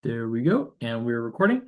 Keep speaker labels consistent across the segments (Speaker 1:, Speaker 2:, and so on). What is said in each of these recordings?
Speaker 1: There we go, and we're recording.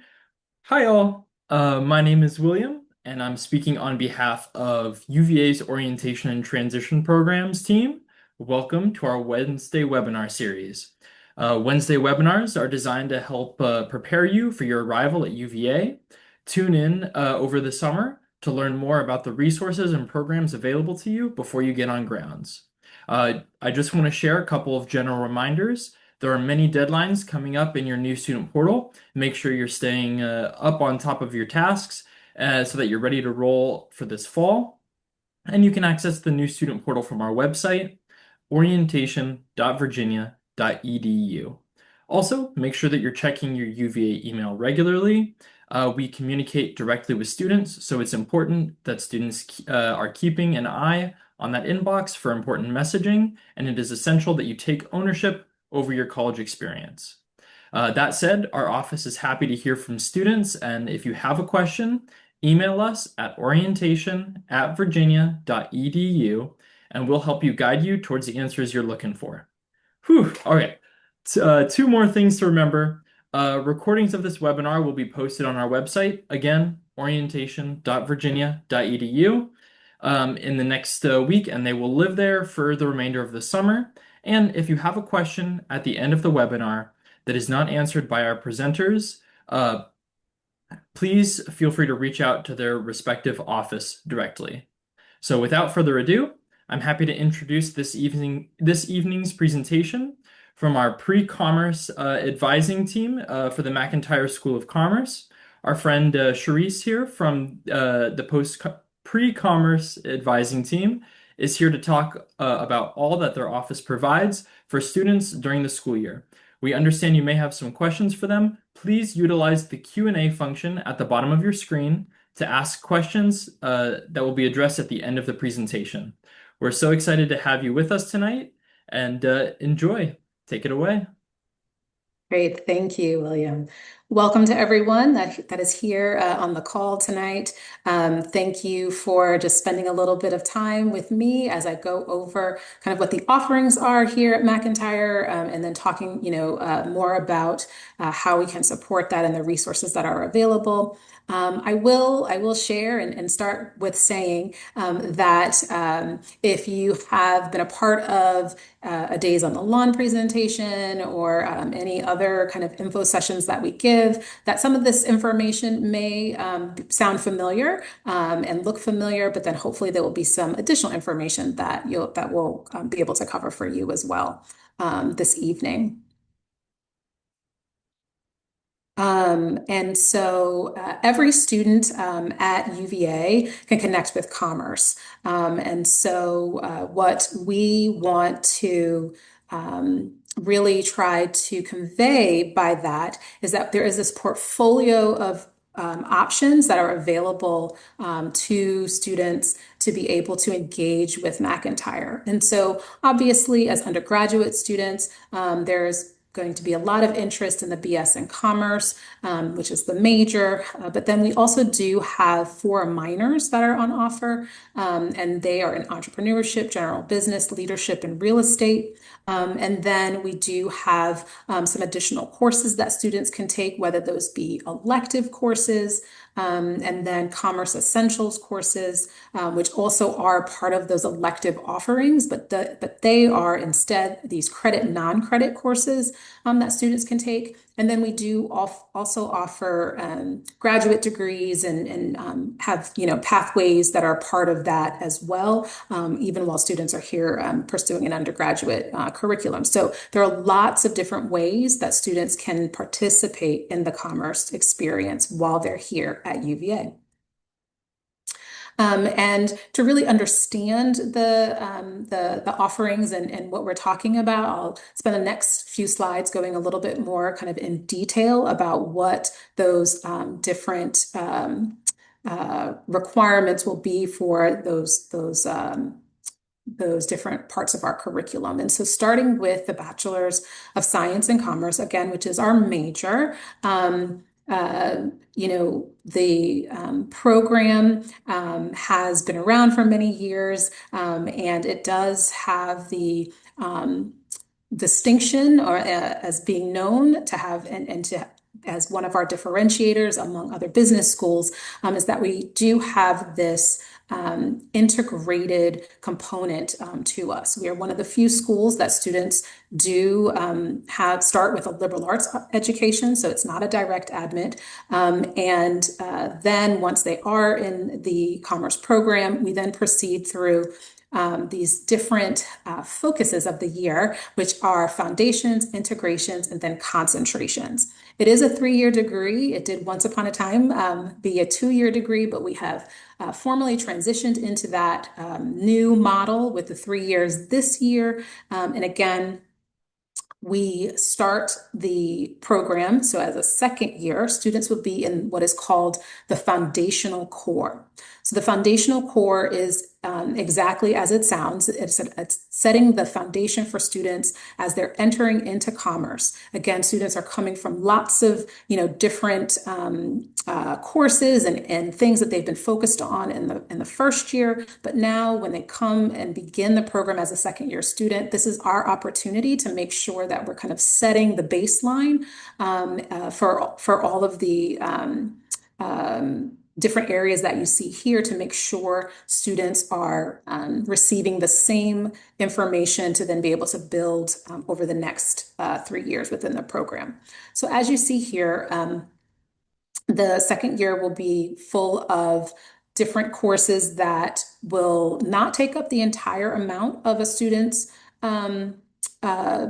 Speaker 1: Hi, all. My name is William, and I'm speaking on behalf of UVA's Orientation and Transition Programs team. Welcome to our Wednesday webinar series. Wednesday webinars are designed to help prepare you for your arrival at UVA. Tune in over the summer to learn more about the resources and programs available to you before you get on grounds. I just want to share a couple of general reminders. There are many deadlines coming up in your new student portal. Make sure you're staying up on top of your tasks so that you're ready to roll for this fall. And you can access the new student portal from our website, orientation.virginia.edu. Also, make sure that you're checking your UVA email regularly. We communicate directly with students, so it's important that students are keeping an eye on that inbox for important messaging, and it is essential that you take ownership over your college experience. That said, our office is happy to hear from students, and if you have a question, email us at orientation@virginia.edu, and we'll help you guide you towards the answers you're looking for. Whew, okay. Two more things to remember. Recordings of this webinar will be posted on our website, again, orientation.virginia.edu, in the next week, and they will live there for the remainder of the summer. And if you have a question at the end of the webinar that is not answered by our presenters, please feel free to reach out to their respective office directly. So without further ado, I'm happy to introduce this evening's presentation from our pre-commerce advising team for the McIntire School of Commerce. Our friend Charisse here from the pre-commerce advising team is here to talk about all that their office provides for students during the school year. We understand you may have some questions for them. Please utilize the Q&A function at the bottom of your screen to ask questions that will be addressed at the end of the presentation. We're so excited to have you with us tonight, and enjoy. Take it away.
Speaker 2: Great. Thank you, William. Welcome to everyone that is here on the call tonight. Thank you for just spending a little bit of time with me as I go over kind of what the offerings are here at McIntire, and then talking, more about how we can support that and the resources that are available. I will share and start with saying that if you have been a part of a Days on the Lawn presentation or any other kind of info sessions that we give, that some of this information may sound familiar and look familiar, but then hopefully there will be some additional information that we'll be able to cover for you as well this evening. Every student at UVA can connect with commerce. What we want to really try to convey by that is that there is this portfolio of options that are available to students to be able to engage with McIntire. And so obviously, as undergraduate students, there's going to be a lot of interest in the BS in Commerce, which is the major. But then we also do have 4 minors that are on offer, and they are in entrepreneurship, general business, leadership, and real estate. And then we do have some additional courses that students can take, whether those be elective courses, and then Commerce Essentials courses, which also are part of those elective offerings, but they are instead these non-credit courses that students can take. And then we do also offer graduate degrees and have pathways that are part of that as well, even while students are here pursuing an undergraduate curriculum. So there are lots of different ways that students can participate in the commerce experience while they're here at UVA. And to really understand the offerings and what we're talking about, I'll spend the next few slides going a little bit more kind of in detail about what those different requirements will be for those different parts of our curriculum. And so starting with the Bachelor's of Science in Commerce, again, which is our major, the program has been around for many years, and it does have distinction or as being known to have and to as one of our differentiators among other business schools is that we do have this integrated component to us. We are one of the few schools that students do have start with a liberal arts education, so it's not a direct admit. And then once they are in the commerce program, we then proceed through these different focuses of the year, which are foundations, integrations, and then concentrations. It is a 3-year degree. It did once upon a time be a 2-year degree, but we have formally transitioned into that new model with the 3 years this year. And again, we start the program. So as a second year, students will be in what is called the foundational core. So the foundational core is exactly as it sounds. It's setting the foundation for students as they're entering into commerce. Again, students are coming from lots of different courses and things that they've been focused on in the first year. But now when they come and begin the program as a second year student, this is our opportunity to make sure that we're kind of setting the baseline for all of the different areas that you see here to make sure students are receiving the same information to then be able to build over the next 3 years within the program. So as you see here, the second year will be full of different courses that will not take up the entire amount of a student's uh,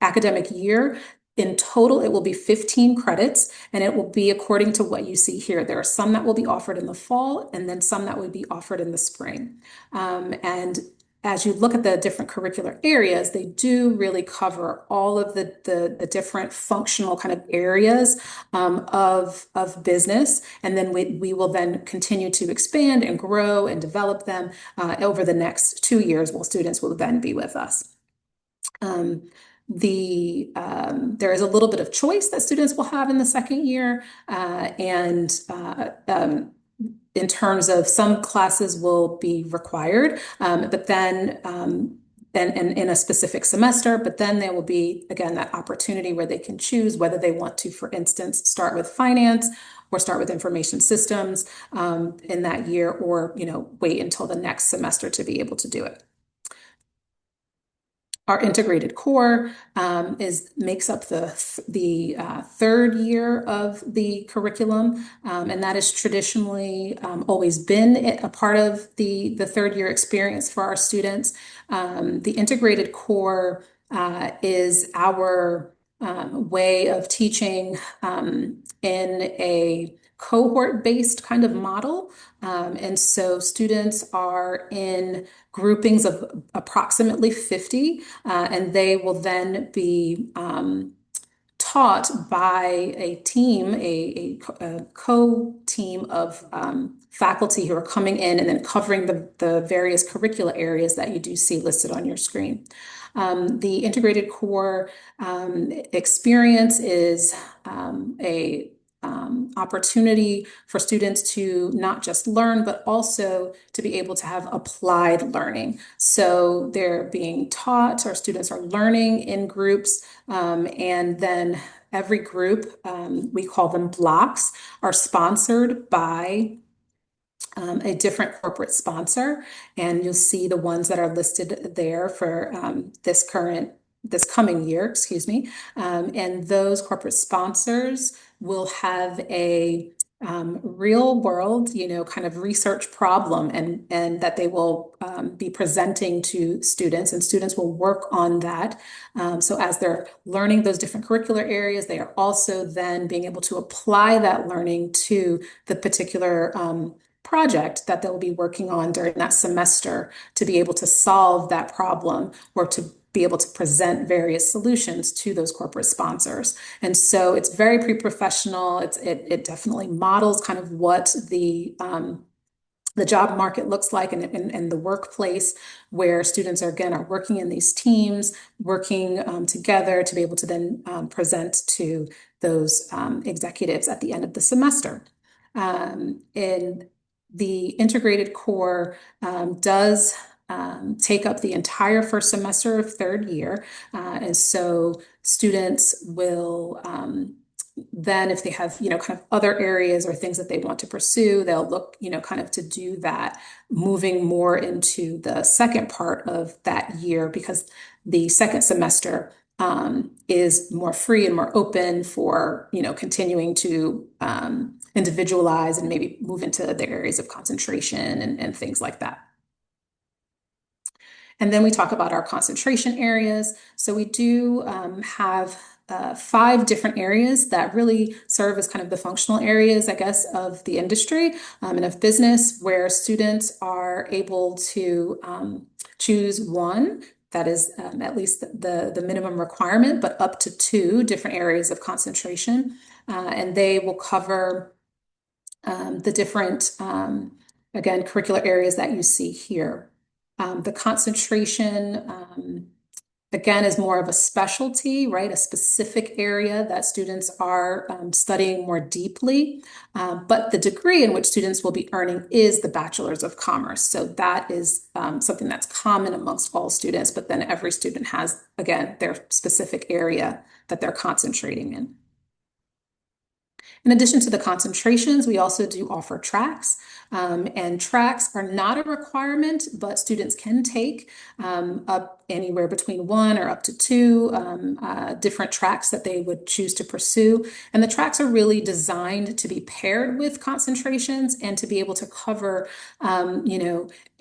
Speaker 2: academic year. In total, it will be 15 credits, and it will be according to what you see here. There are some that will be offered in the fall, and then some that will be offered in the spring. And as you look at the different curricular areas, they do really cover all of the different functional kind of areas of business. And then we will then continue to expand and grow and develop them over the next 2 years while students will then be with us. There is a little bit of choice that students will have in the second year, and in terms of some classes will be required, but then and in a specific semester, but then there will be, again, that opportunity where they can choose whether they want to, for instance, start with finance or start with information systems in that year, or wait until the next semester to be able to do it. Our integrated core makes up the third year of the curriculum, and that has traditionally always been a part of the third year experience for our students. The integrated core is our way of teaching in a cohort-based kind of model. And so students are in groupings of approximately 50, and they will then be taught by a team, a co-team of faculty who are coming in and then covering the various curricular areas that you do see listed on your screen. The integrated core experience is a opportunity for students to not just learn, but also to be able to have applied learning. So they're being taught, our students are learning in groups, and then every group, we call them blocks, are sponsored by a different corporate sponsor, and you'll see the ones that are listed there for this coming year, excuse me. And those corporate sponsors will have a real world, kind of research problem, and that they will be presenting to students, and students will work on that. So as they're learning those different curricular areas, they are also then being able to apply that learning to the particular project that they'll be working on during that semester to be able to solve that problem or to be able to present various solutions to those corporate sponsors. And so it's very pre-professional. It definitely models kind of what the job market looks like and the workplace, where students are working in these teams, working together to be able to then present to those executives at the end of the semester. And the integrated core does take up the entire first semester of third year. And so students will then, if they have, kind of other areas or things that they want to pursue, they'll look, kind of to do that, moving more into the second part of that year, because the second semester is more free and more open for, continuing to individualize and maybe move into the areas of concentration and things like that. And then we talk about our concentration areas. So we do have 5 different areas that really serve as kind of the functional areas, I guess, of the industry and of business, where students are able to choose one that is at least the minimum requirement, but up to 2 different areas of concentration. And they will cover the different, again, curricular areas that you see here. The concentration, again, is more of a specialty, right? A specific area that students are studying more deeply. But the degree in which students will be earning is the Bachelor's of Commerce. So that is something that's common amongst all students, but then every student has, again, their specific area that they're concentrating in. In addition to the concentrations, we also do offer tracks, and tracks are not a requirement, but students can take up anywhere between 1 or up to 2 different tracks that they would choose to pursue. And the tracks are really designed to be paired with concentrations and to be able to cover,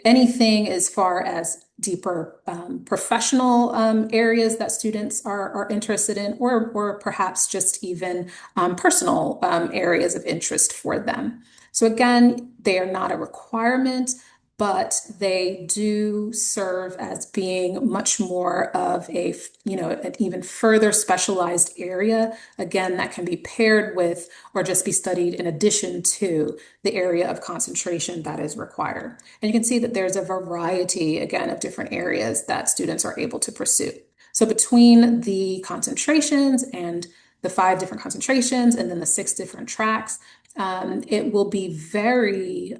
Speaker 2: anything as far as deeper professional areas that students are interested in, or perhaps just even personal areas of interest for them. So again, they are not a requirement, but they do serve as being much more of an even further specialized area, again, that can be paired with or just be studied in addition to the area of concentration that is required. And you can see that there's a variety, again, of different areas that students are able to pursue. So between the concentrations and the 5 different concentrations and then the 6 different tracks, it will be very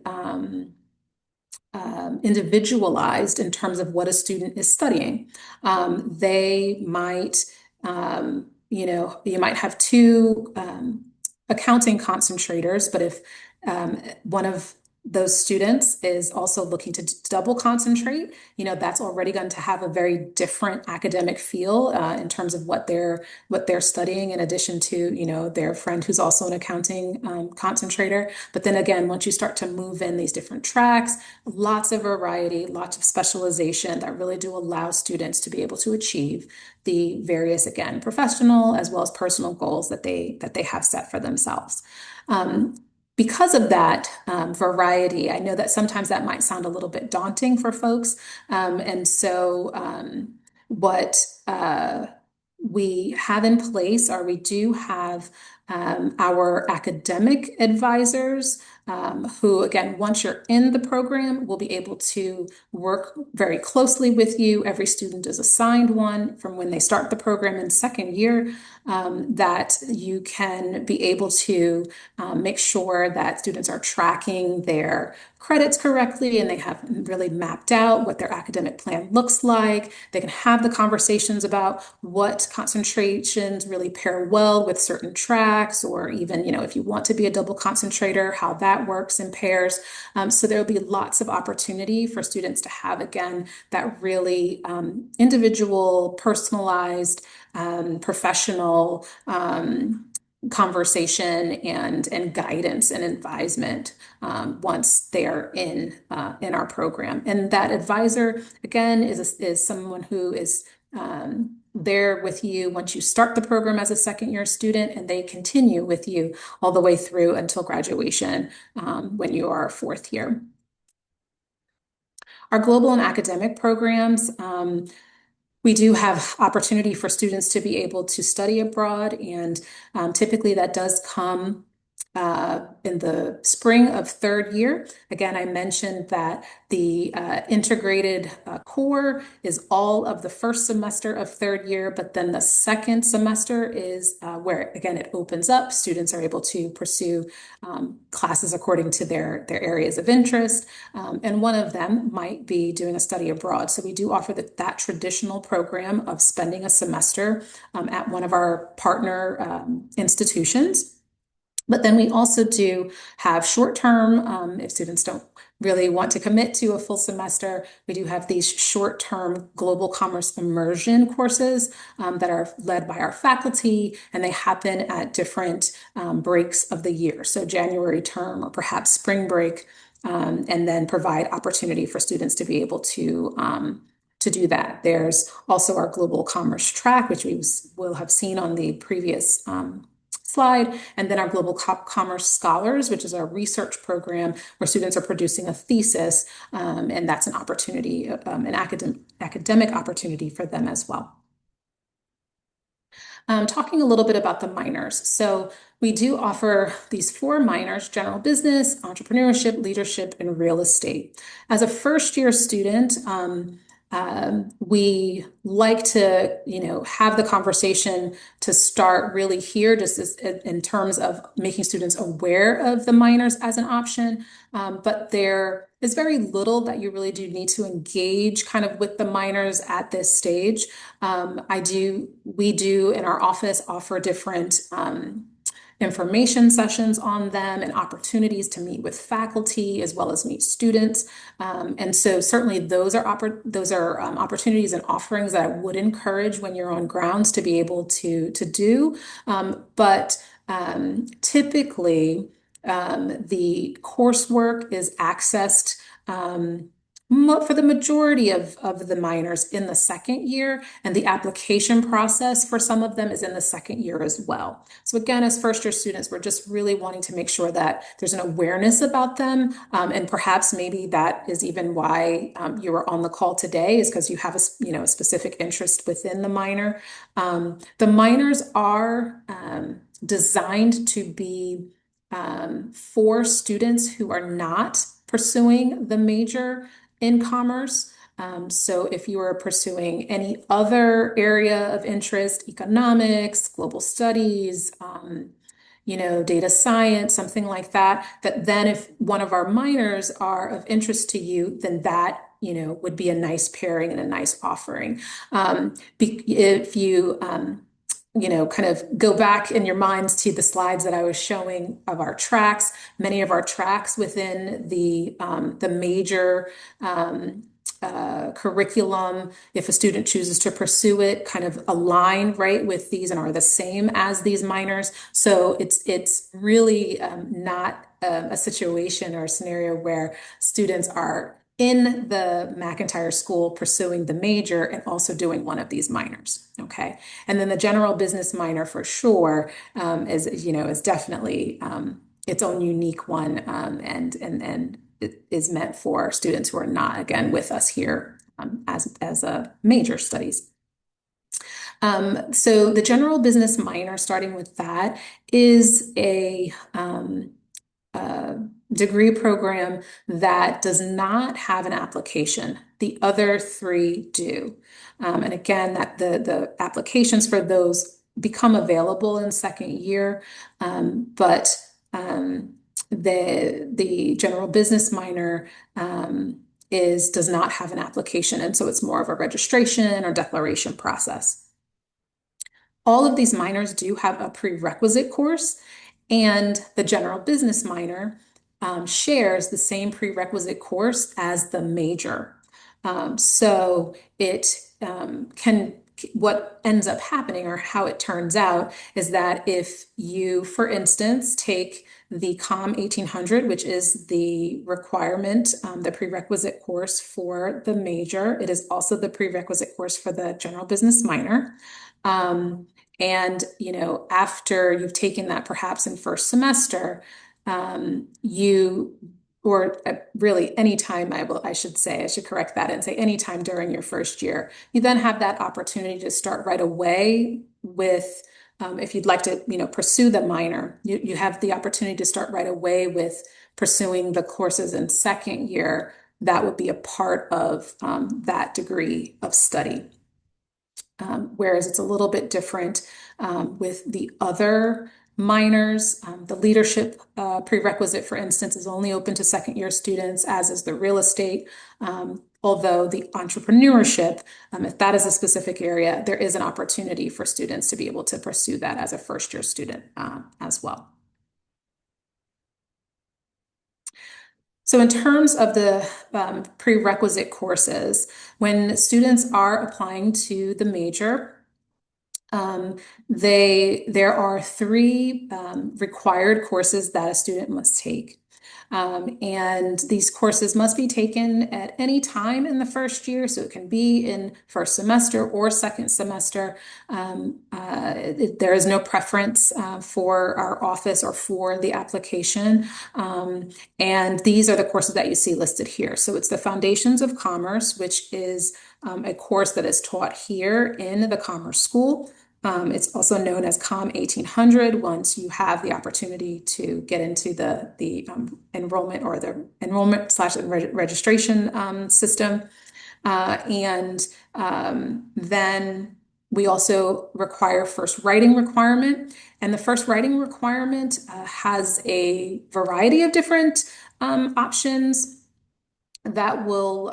Speaker 2: individualized in terms of what a student is studying. They might, you might have 2 accounting concentrators, but if one of those students is also looking to double concentrate, that's already going to have a very different academic feel in terms of what they're studying, in addition to, their friend who's also an accounting concentrator. But then again, once you start to move in these different tracks, lots of variety, lots of specialization that really do allow students to be able to achieve the various, again, professional as well as personal goals that they have set for themselves. Because of that variety, I know that sometimes that might sound a little bit daunting for folks. And so what we have in place are we do have our academic advisors who, again, once you're in the program, will be able to work very closely with you. Every student is assigned one from when they start the program in second year, that you can be able to make sure that students are tracking their credits correctly and they have really mapped out what their academic plan looks like. They can have the conversations about what concentrations really pair well with certain tracks, or even, if you want to be a double concentrator, how that works in pairs. So there'll be lots of opportunity for students to have, again, that really individual, personalized, professional conversation and guidance and advisement once they're in our program. And that advisor, again, is someone who is there with you once you start the program as a second year student, and they continue with you all the way through until graduation when you are fourth year. Our global and academic programs, we do have opportunity for students to be able to study abroad, and typically that does come in the spring of third year. Again, I mentioned that the integrated core is all of the first semester of third year, but then the second semester is where, again, it opens up. Students are able to pursue classes according to their areas of interest. And one of them might be doing a study abroad. So we do offer that traditional program of spending a semester at one of our partner institutions. But then we also do have short-term, if students don't really want to commit to a full semester, we do have these short-term global commerce immersion courses that are led by our faculty, and they happen at different breaks of the year. So January term or perhaps spring break, and then provide opportunity for students to be able to do that. There's also our global commerce track, which we will have seen on the previous slide, and then our Global Commerce Scholars, which is our research program where students are producing a thesis, and that's an opportunity, an academic opportunity for them as well. Talking a little bit about the minors. So we do offer these 4 minors: general business, entrepreneurship, leadership, and real estate. As a first-year student, we like to, have the conversation to start really here, just in terms of making students aware of the minors as an option. But there is very little that you really do need to engage kind of with the minors at this stage. We do in our office offer different information sessions on them and opportunities to meet with faculty as well as meet students. And so certainly those are opportunities and offerings that I would encourage when you're on grounds to be able to do. But typically the coursework is accessed for the majority of the minors in the second year, and the application process for some of them is in the second year as well. So again, as first year students, we're just really wanting to make sure that there's an awareness about them, and perhaps maybe that is even why you are on the call today, is because you have a specific interest within the minor. The minors are designed to be for students who are not pursuing the major in commerce. So if you are pursuing any other area of interest, economics, global studies, data science, something like that, then if one of our minors are of interest to you, then that, would be a nice pairing and a nice offering. If you kind of go back in your minds to the slides that I was showing of our tracks. Many of our tracks within the major curriculum, if a student chooses to pursue it, kind of align right with these and are the same as these minors. So it's really not a situation or a scenario where students are in the McIntyre School pursuing the major and also doing one of these minors. Okay. And then the general business minor for sure is definitely its own unique one, and it is meant for students who are not, again, with us here as a major studies. So the general business minor, starting with that, is a degree program that does not have an application. The other 3 do. And again, that the applications for those become available in second year, but the general business minor does not have an application, and so it's more of a registration or declaration process. All of these minors do have a prerequisite course, and the general business minor shares the same prerequisite course as the major. So what ends up happening, or how it turns out, is that if you, for instance, take the COM 1800, which is the requirement, the prerequisite course for the major, it is also the prerequisite course for the general business minor. And, after you've taken that perhaps in first semester, really anytime, I should correct that and say anytime during your first year, you then have that opportunity to start right away with if you'd like to, pursue the minor, you have the opportunity to start right away with pursuing the courses in second year. That would be a part of that degree of study. Whereas it's a little bit different with the other minors. The leadership prerequisite, for instance, is only open to second year students, as is the real estate. Although the entrepreneurship, if that is a specific area, there is an opportunity for students to be able to pursue that as a first year student as well. So in terms of the prerequisite courses, when students are applying to the major, there are three required courses that a student must take. And these courses must be taken at any time in the first year. So it can be in first semester or second semester. There is no preference for our office or for the application. And these are the courses that you see listed here. So it's the Foundations of Commerce, which is a course that is taught here in the Commerce School. It's also known as COM 1800 once you have the opportunity to get into the enrollment or the enrollment/registration system. Then we also require first writing requirement. And the first writing requirement has a variety of different options that will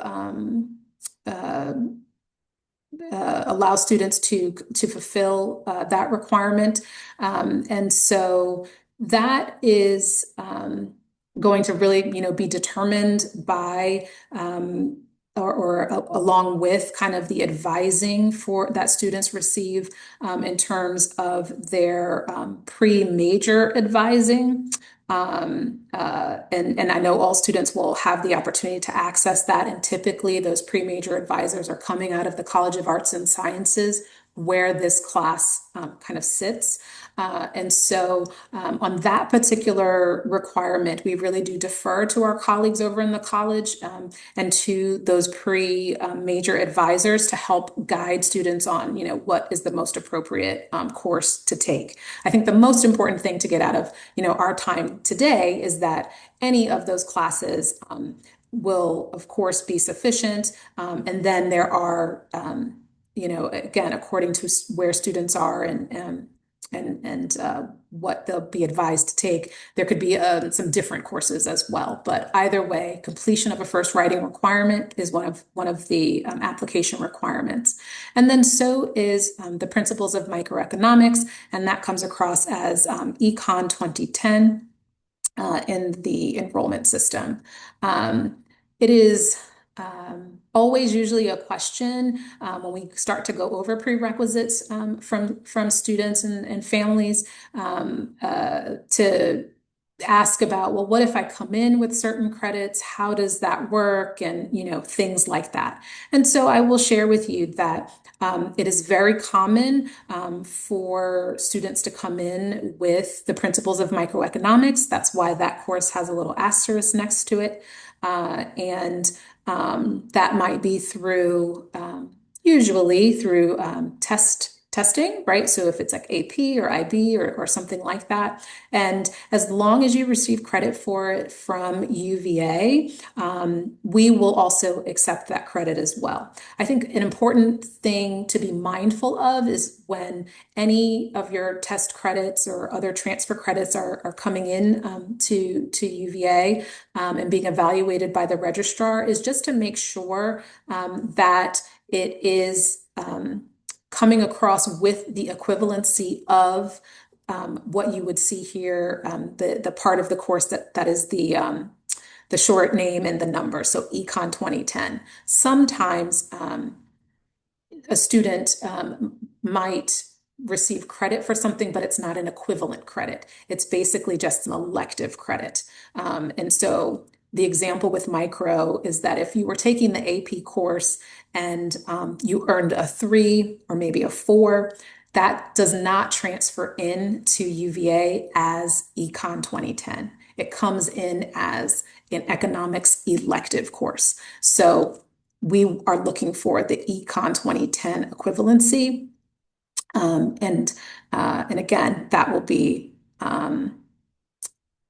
Speaker 2: allow students to fulfill that requirement. And so that is going to really, be determined by or along with kind of the advising for that students receive in terms of their pre-major advising. And I know all students will have the opportunity to access that. And typically those pre-major advisors are coming out of the College of Arts and Sciences, where this class kind of sits. And so on that particular requirement, we really do defer to our colleagues over in the college and to those pre-major advisors to help guide students on, what is the most appropriate course to take. I think the most important thing to get out of, our time today is that any of those classes will, of course, be sufficient. And then there are again, according to where students are and what they'll be advised to take, there could be some different courses as well. But either way, completion of a first writing requirement is one of the application requirements. And then so is the Principles of Microeconomics, and that comes across as Econ 2010 in the enrollment system. It is always usually a question when we start to go over prerequisites from students and families to ask about, well, what if I come in with certain credits? How does that work? And, things like that. And so I will share with you that it is very common for students to come in with the Principles of Microeconomics. That's why that course has a little asterisk next to it. That might be through, usually through testing, right? So if it's like AP or IB or something like that. And as long as you receive credit for it from UVA, we will also accept that credit as well. I think an important thing to be mindful of is when any of your test credits or other transfer credits are coming in to UVA and being evaluated by the registrar, is just to make sure that it is coming across with the equivalency of what you would see here, the part of the course that is the short name and the number, so Econ 2010. Sometimes a student might receive credit for something, but it's not an equivalent credit. It's basically just an elective credit. And so the example with micro is that if you were taking the AP course and you earned a 3 or maybe a 4, that does not transfer in to UVA as Econ 2010. It comes in as an economics elective course. So we are looking for the Econ 2010 equivalency. Um, and and again, that will be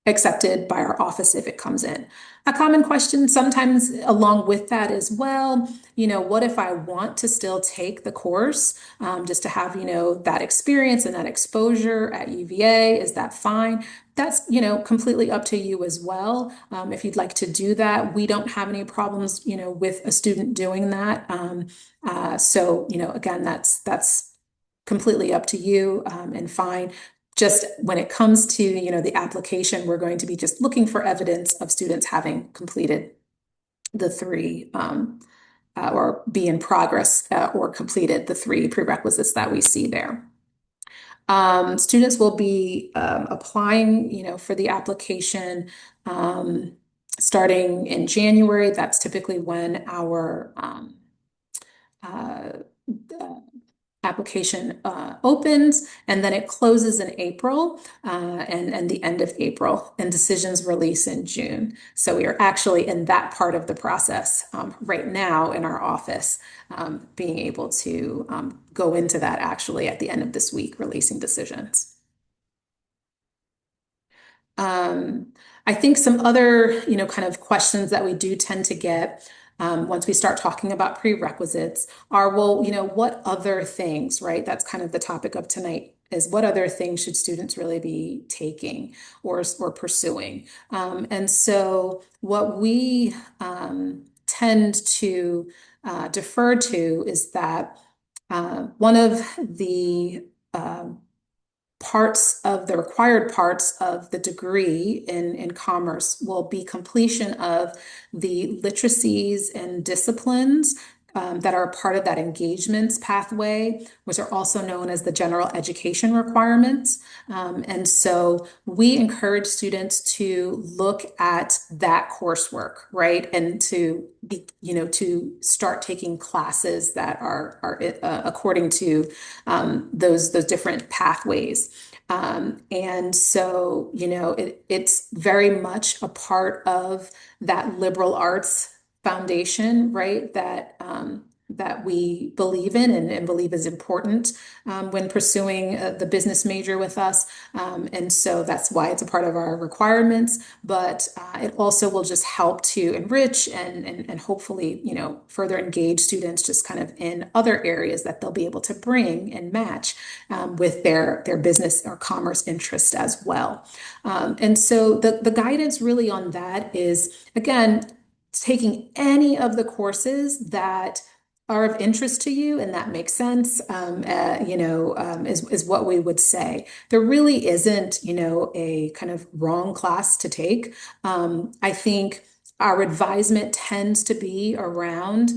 Speaker 2: accepted by our office if it comes in. A common question sometimes along with that as well, what if I want to still take the course, just to have, that experience and that exposure at UVA? Is that fine? That's, completely up to you as well. If you'd like to do that, we don't have any problems, with a student doing that. So, again, that's completely up to you, and fine. Just when it comes to, the application, we're going to be just looking for evidence of students having completed the three, or be in progress, or completed the three prerequisites that we see there. Students will be applying, for the application, starting in January. That's typically when our uh, application opens, and then it closes in April, and the end of April, and decisions release in June. So we are actually in that part of the process right now in our office, being able to go into that actually at the end of this week, releasing decisions. Um, I think some other, kind of questions that we do tend to get, once we start talking about prerequisites are, well, what other things, right? That's kind of the topic of tonight, is what other things should students really be taking or pursuing? And so what we tend to defer to is that one of the parts of the required parts of the degree in commerce will be completion of the literacies and disciplines that are part of that engagements pathway, which are also known as the general education requirements. And so we encourage students to look at that coursework, right? And to be, to start taking classes that are according to those different pathways. And so, it's very much a part of that liberal arts foundation, right? That we believe in and believe is important when pursuing the business major with us. And so that's why it's a part of our requirements, but it also will just help to enrich and hopefully, further engage students just kind of in other areas that they'll be able to bring and match with their business or commerce interest as well. And so the guidance really on that is, again, taking any of the courses that are of interest to you and that makes sense, is what we would say. There really isn't, a kind of wrong class to take. I think our advisement tends to be around,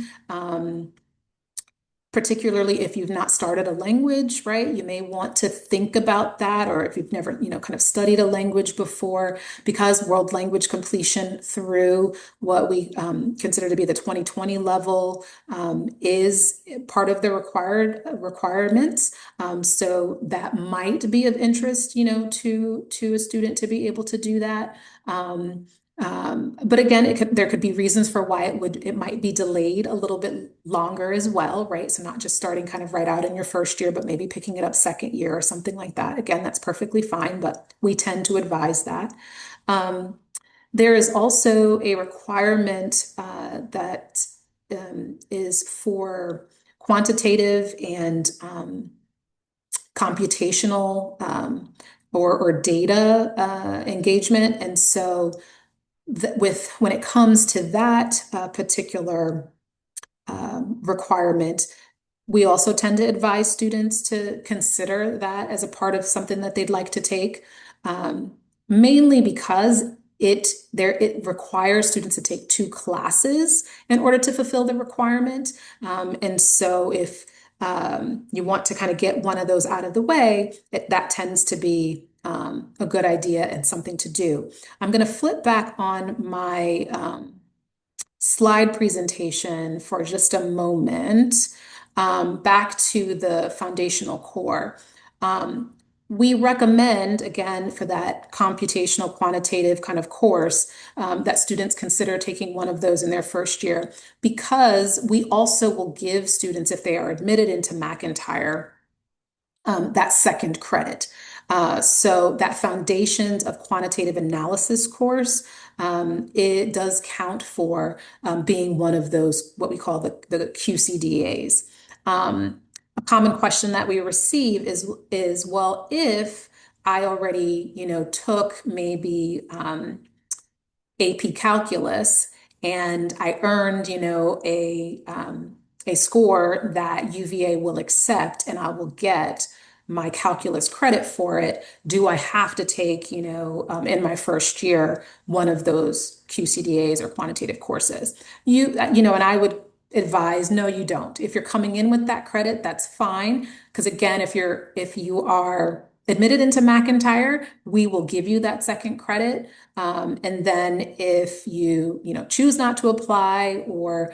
Speaker 2: particularly if you've not started a language, right? You may want to think about that, or if you've never, kind of studied a language before, because world language completion through what we consider to be the 2020 level is part of the requirements. So that might be of interest, to a student to be able to do that. But again, there could be reasons for why it might be delayed a little bit longer as well, right? So not just starting kind of right out in your first year, but maybe picking it up second year or something like that. Again, that's perfectly fine, but we tend to advise that. There is also a requirement that is for quantitative and computational or data engagement. And so when it comes to that particular requirement, we also tend to advise students to consider that as a part of something that they'd like to take, mainly because it requires students to take two classes in order to fulfill the requirement. And so if you want to kind of get one of those out of the way, that tends to be a good idea and something to do. I'm going to flip back on my slide presentation for just a moment, back to the foundational core. We recommend, again, for that computational quantitative kind of course, that students consider taking one of those in their first year, because we also will give students, if they are admitted into McIntyre, that second credit. So that Foundations of Quantitative Analysis course, it does count for being one of those, what we call the QCDAs. A common question that we receive is, well, if I already, took maybe AP Calculus, and I earned, a score that UVA will accept, and I will get my calculus credit for it. Do I have to take, in my first year, one of those QCDAs or quantitative courses? And I would advise, no, you don't. If you're coming in with that credit, that's fine. Because again, if you are admitted into McIntyre, we will give you that second credit. And then if choose not to apply, or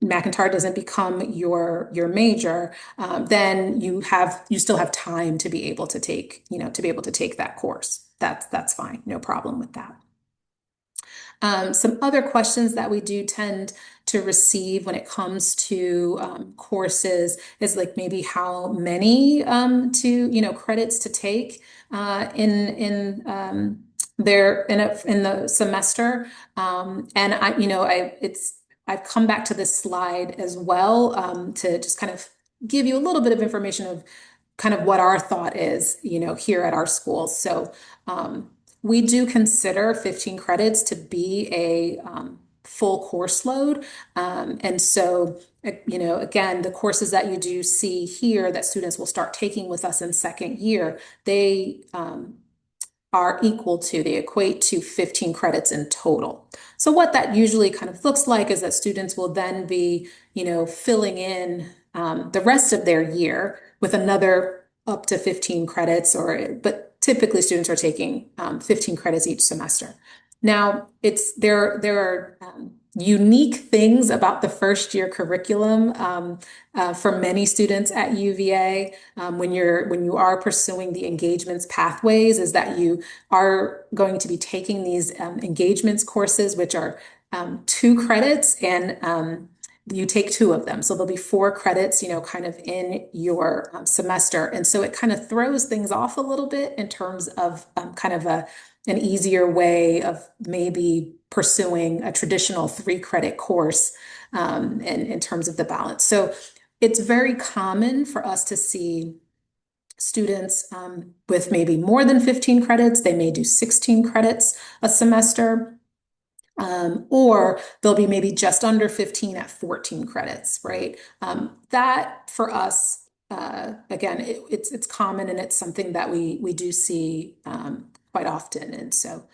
Speaker 2: McIntyre doesn't become your major, then you still have time to be able to take, that course. That's fine. No problem with that. Some other questions that we do tend to receive when it comes to courses is like maybe how many credits to take in the semester. And I've come back to this slide as well, to just kind of give you a little bit of information of kind of what our thought is, here at our school. So we do consider 15 credits to be a full course load. And so, again, the courses that you do see here that students will start taking with us in second year, they they equate to 15 credits in total. So what that usually kind of looks like is that students will then be, filling in the rest of their year with another up to 15 credits, but typically students are taking 15 credits each semester. Now, there are unique things about the first year curriculum for many students at UVA, when you are pursuing the engagements pathways, is that you are going to be taking these engagements courses, which are 2 credits, and you take 2 of them. So there'll be 4 credits, kind of in your semester. And so it kind of throws things off a little bit in terms of kind of an easier way of maybe pursuing a traditional 3-credit course in terms of the balance. So it's very common for us to see students with maybe more than 15 credits. They may do 16 credits a semester. Or they'll be maybe just under 15 at 14 credits, right? That for us, again, it's common, and it's something that we do see quite often. And so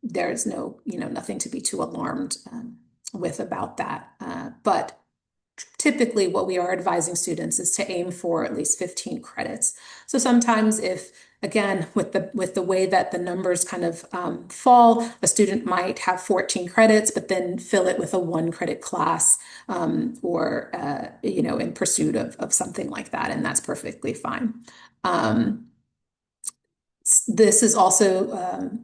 Speaker 2: there's nothing to be too alarmed with about that. But typically what we are advising students is to aim for at least 15 credits. So sometimes again, with the way that the numbers kind of fall, a student might have 14 credits, but then fill it with a 1-credit class, or in pursuit of something like that, and that's perfectly fine. This is also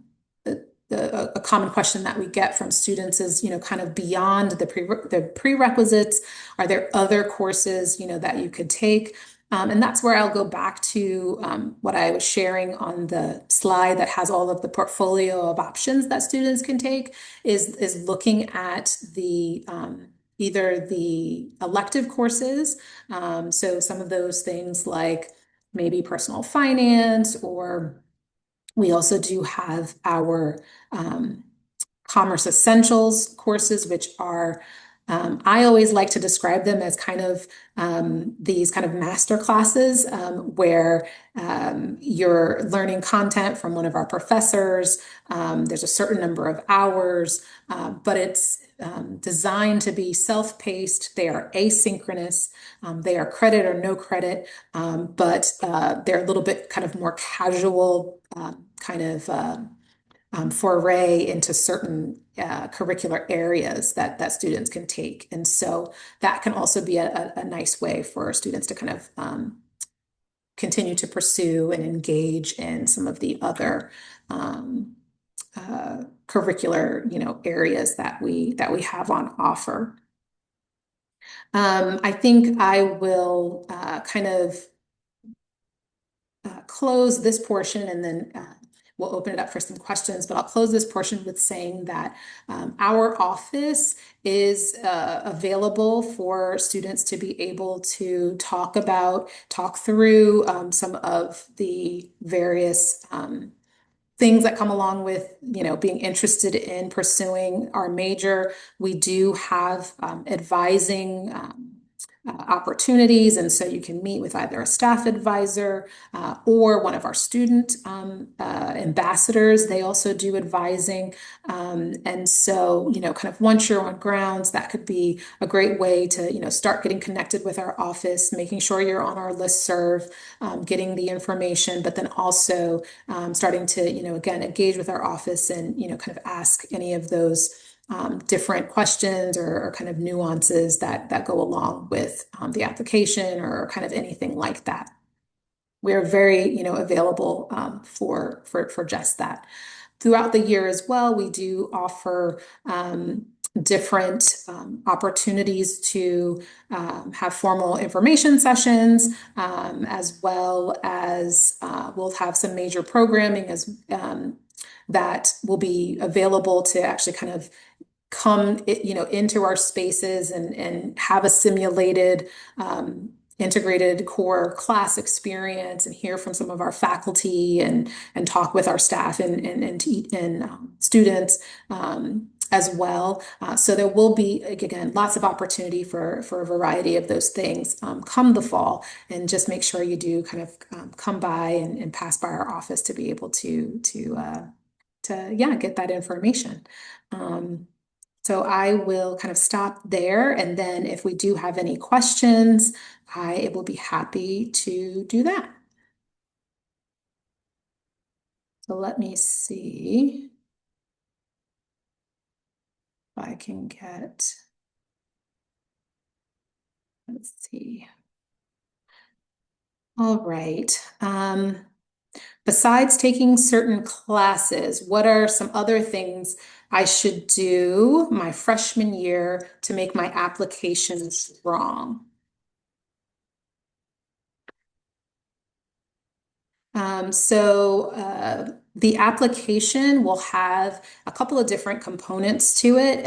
Speaker 2: a common question that we get from students is, kind of beyond the prerequisites, are there other courses, that you could take? And that's where I'll go back to what I was sharing on the slide that has all of the portfolio of options that students can take, is looking at either the elective courses. So some of those things like maybe personal finance, or we also do have our Commerce Essentials courses, which are, I always like to describe them as kind of these kind of master classes, where you're learning content from one of our professors. There's a certain number of hours, but it's designed to be self-paced. They are asynchronous. They are credit or no credit, but they're a little bit kind of more casual, kind of foray into certain curricular areas that students can take. And so that can also be a nice way for students to kind of continue to pursue and engage in some of the other curricular, areas that we have on offer. I think I will kind of close this portion and then we'll open it up for some questions, but I'll close this portion with saying that our office is available for students to be able to talk through some of the various things that come along with, being interested in pursuing our major. We do have advising opportunities, and so you can meet with either a staff advisor or one of our student ambassadors. They also do advising. And so, kind of once you're on grounds, that could be a great way to, start getting connected with our office, making sure you're on our listserv, getting the information, but then also starting to, again, engage with our office and, kind of ask any of those different questions or kind of nuances that go along with the application or kind of anything like that. We're very, available for just that. Throughout the year as well, we do offer different opportunities to have formal information sessions, as well as we'll have some major programming as that will be available to actually kind of come, into our spaces and have a simulated integrated core class experience and hear from some of our faculty and talk with our staff and students as well. So there will be, again, lots of opportunity for a variety of those things come the fall, and just make sure you do kind of come by and pass by our office to be able to yeah, get that information. So I will kind of stop there, and then if we do have any questions, I will be happy to do that. So let me see if I can get, let's see. All right. Besides taking certain classes, what are some other things I should do my freshman year to make my application strong? The application will have a couple of different components to it,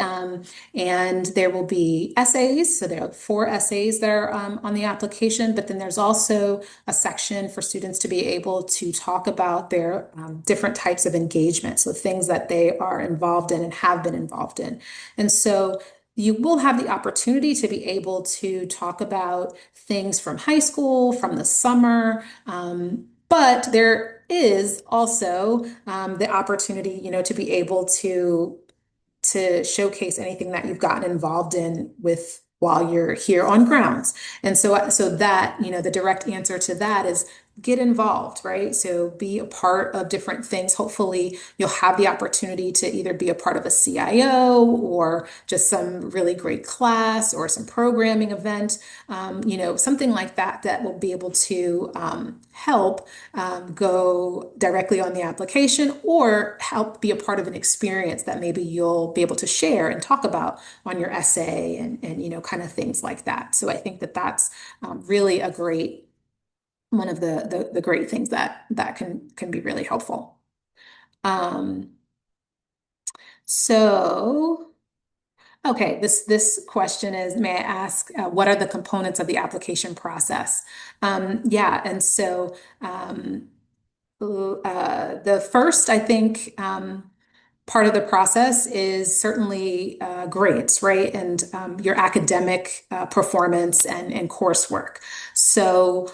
Speaker 2: and there will be essays. So there are 4 essays that are on the application, but then there's also a section for students to be able to talk about their different types of engagement, so things that they are involved in and have been involved in. And so you will have the opportunity to be able to talk about things from high school, from the summer, but there is also the opportunity, to be able to showcase anything that you've gotten involved in with while you're here on grounds. And so that, the direct answer to that is get involved, right? So be a part of different things. Hopefully you'll have the opportunity to either be a part of a CIO or just some really great class or some programming event, something like that that will be able to help go directly on the application or help be a part of an experience that maybe you'll be able to share and talk about on your essay and kind of things like that. So I think that that's really a great one of the great things that can be really helpful. Um, so okay, this question is, may I ask, what are the components of the application process? Yeah, and so the first, I think, part of the process is certainly grades, right? And your academic performance and coursework. So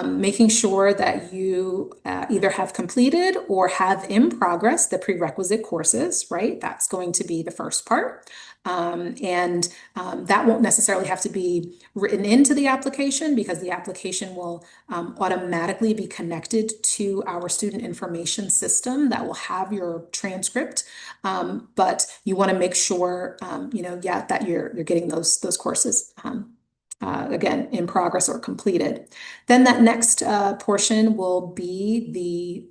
Speaker 2: making sure that you either have completed or have in progress the prerequisite courses, right? That's going to be the first part. And that won't necessarily have to be written into the application because the application will automatically be connected to our student information system that will have your transcript. But you want to make sure, yeah, that you're getting those courses again in progress or completed. Then that next portion will be the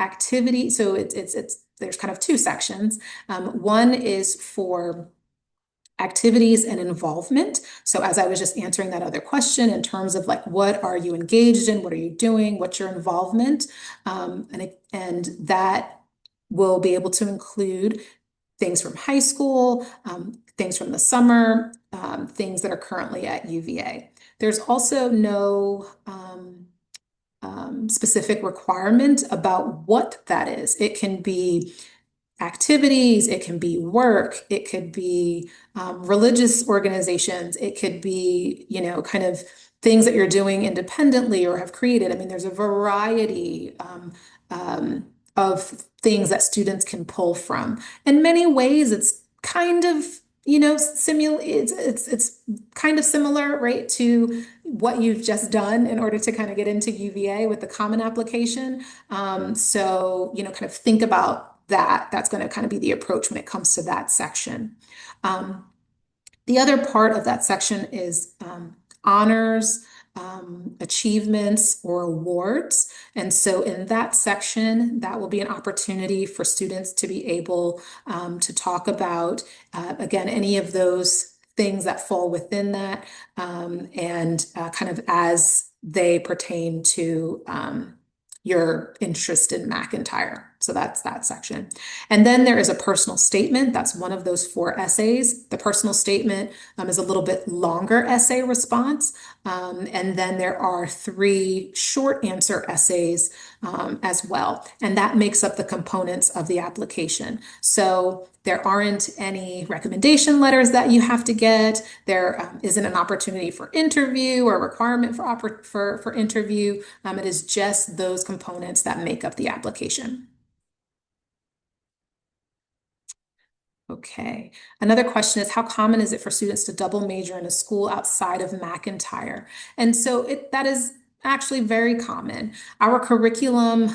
Speaker 2: activity. So it's there's kind of 2 sections. One is for activities and involvement. So as I was just answering that other question in terms of like, what are you engaged in? What are you doing? What's your involvement? And that will be able to include things from high school, things from the summer, things that are currently at UVA. There's also no specific requirement about what that is. It can be activities, it can be work, it could be religious organizations, it could be, kind of things that you're doing independently or have created. I mean, there's a variety of things that students can pull from. In many ways, it's kind of, it's kind of similar, right, to what you've just done in order to kind of get into UVA with the Common Application. So, kind of think about that. That's going to kind of be the approach when it comes to that section. The other part of that section is honors, achievements, or awards. And so in that section, that will be an opportunity for students to be able to talk about, again, any of those things that fall within that, and kind of as they pertain to your interest in McIntyre. So that's that section. And then there is a personal statement. That's one of those 4 essays. The personal statement is a little bit longer essay response. And then there are 3 short answer essays as well. And that makes up the components of the application. So there aren't any recommendation letters that you have to get. There isn't an opportunity for interview or requirement for interview. It is just those components that make up the application. Okay. Another question is, how common is it for students to double major in a school outside of McIntyre? And so that is actually very common. Our curriculum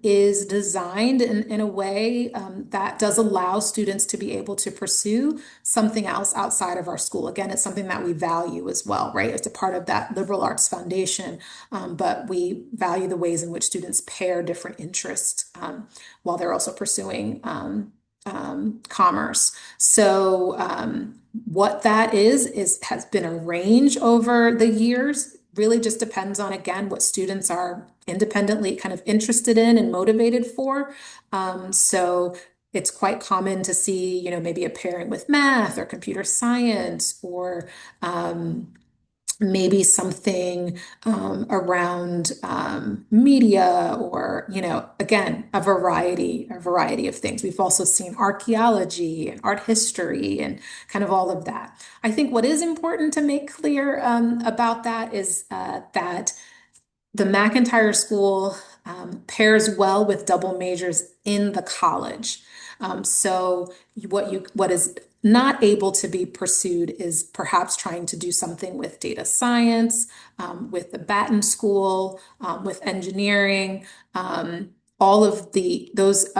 Speaker 2: is designed in a way that does allow students to be able to pursue something else outside of our school. Again, it's something that we value as well, right? It's a part of that liberal arts foundation, but we value the ways in which students pair different interests while they're also pursuing commerce. So what that has been a range over the years. Really just depends on, again, what students are independently kind of interested in and motivated for. So it's quite common to see, maybe a pairing with math or computer science, or maybe something around media, or, again, a variety of things. We've also seen archaeology and art history and kind of all of that. I think what is important to make clear about that is that the McIntyre School pairs well with double majors in the college. So what is not able to be pursued is perhaps trying to do something with data science, with the Batten School, with engineering, all of those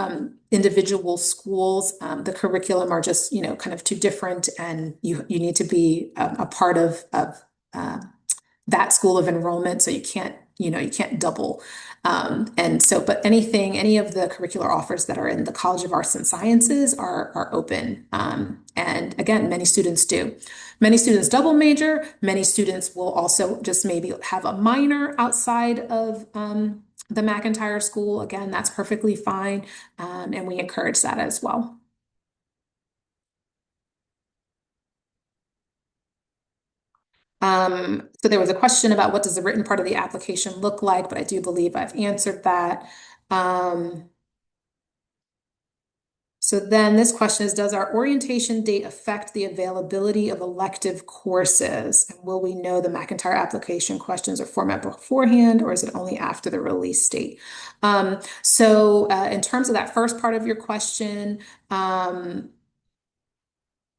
Speaker 2: individual schools. The curriculum are just, kind of too different, and you need to be a part of that school of enrollment, so you can't double. But any of the curricular offers that are in the College of Arts and Sciences are open. And again, many students do. Many students double major. Many students will also just maybe have a minor outside of the McIntyre School. Again, that's perfectly fine. And we encourage that as well. So there was a question about what does the written part of the application look like, but I do believe I've answered that. So then this question is, does our orientation date affect the availability of elective courses? And will we know the McIntyre application questions or format beforehand, or is it only after the release date? So in terms of that first part of your question,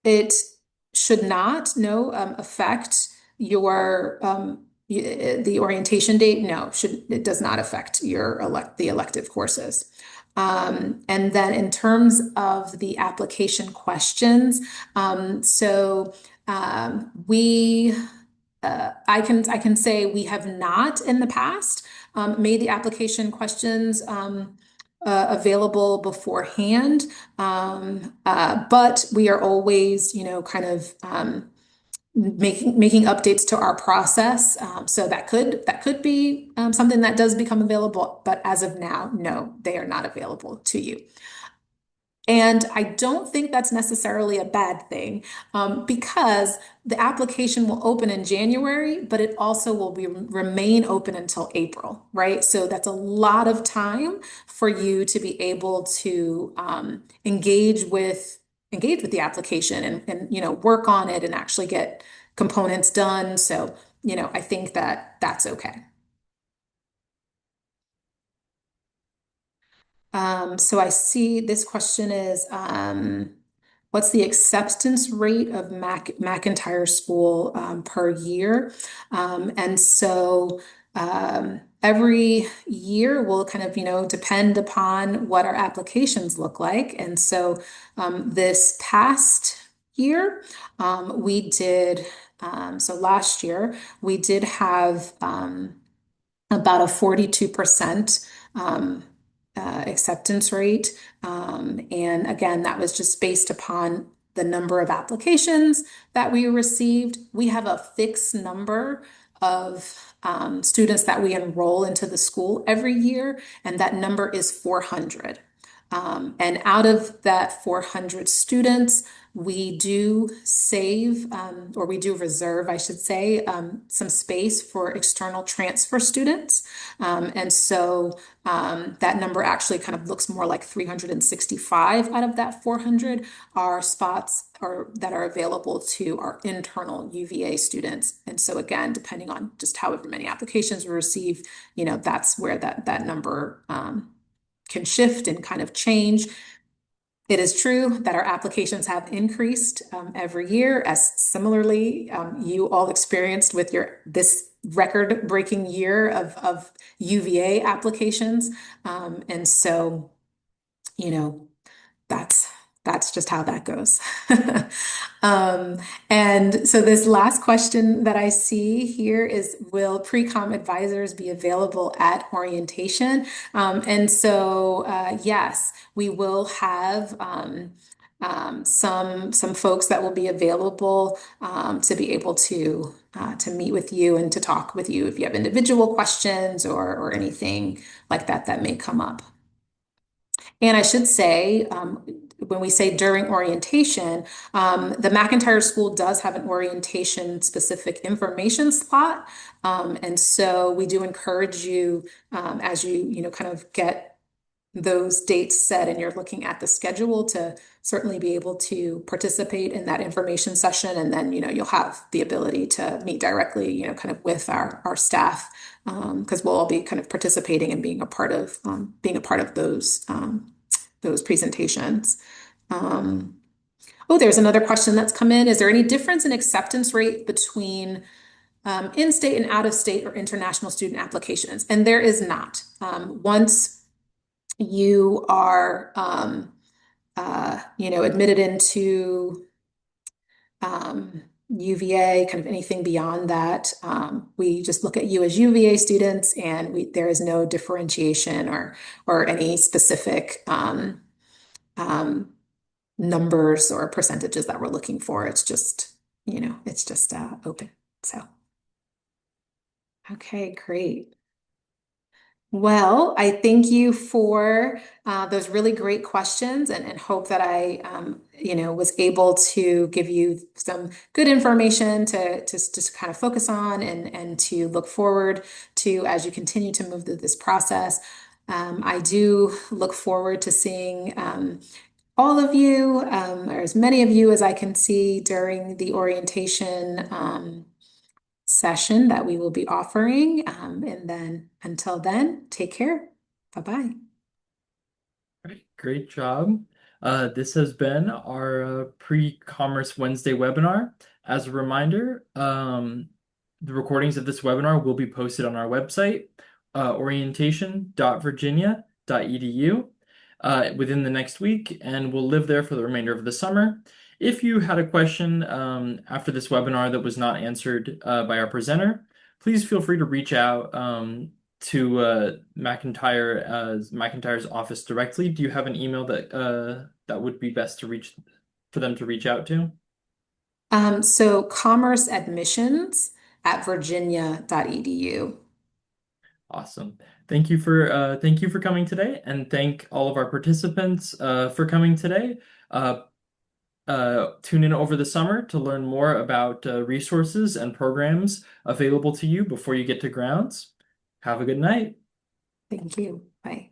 Speaker 2: it should not, affect your the orientation date. No, it does not affect the elective courses. And then in terms of the application questions, I can say we have not in the past made the application questions available beforehand. But we are always, kind of making updates to our process. So that could be something that does become available, but as of now, no, they are not available to you. And I don't think that's necessarily a bad thing, because the application will open in January, but it also will remain open until April, right? So that's a lot of time for you to be able to engage with the application and work on it and actually get components done. So I think that that's okay. So I see this question is, what's the acceptance rate of McIntyre School per year? And so every year will kind of, depend upon what our applications look like. And so this past year, we did, so last year, we did have about a 42% um, acceptance rate. And again, that was just based upon the number of applications that we received. We have a fixed number of students that we enroll into the school every year, and that number is 400. And out of that 400 students, we do save, or we do reserve, I should say, some space for external transfer students. And so that number actually kind of looks more like 365 out of that 400 are spots that are available to our internal UVA students. And so again, depending on just however many applications we receive, that's where that number can shift and kind of change. It is true that our applications have increased every year, as similarly you all experienced with this record-breaking year of UVA applications. And so, you know, that's that's just how that goes. Um, and so this last question that I see here is, will pre-com advisors be available at orientation? And so yes, we will have some folks that will be available to be able to meet with you and to talk with you if you have individual questions or anything like that that may come up. And I should say, when we say during orientation, the McIntyre School does have an orientation specific information slot. And so we do encourage you, as you kind of get those dates set and you're looking at the schedule, to certainly be able to participate in that information session. And then, you'll have the ability to meet directly, kind of with our staff, because we'll all be kind of participating and being a part of those presentations. Um, oh, there's another question that's come in. Is there any difference in acceptance rate between in-state and out-of-state or international student applications? And there is not. Once you are, admitted into UVA, kind of anything beyond that, we just look at you as UVA students, and there is no differentiation or any specific numbers or percentages that we're looking for. It's just open. So, okay, great. Well, I thank you for those really great questions, and hope that I, was able to give you some good information to just kind of focus on and to look forward to as you continue to move through this process. I do look forward to seeing all of you, or as many of you as I can see during the orientation session that we will be offering. And then until then, take care. Bye-bye.
Speaker 1: Right, great job. This has been our Pre-Commerce Wednesday webinar. As a reminder, the recordings of this webinar will be posted on our website, orientation.virginia.edu, within the next week, and will live there for the remainder of the summer. If you had a question after this webinar that was not answered by our presenter, please feel free to reach out McIntyre's office directly, do you have an email that would be best to reach for them to reach out to?
Speaker 2: So commerce admissions at virginia.edu.
Speaker 1: Awesome. Thank you for coming today, and thank all of our participants for coming today. Uh, Tune in over the summer to learn more about resources and programs available to you before you get to grounds. Have a good night.
Speaker 2: Thank you. Bye.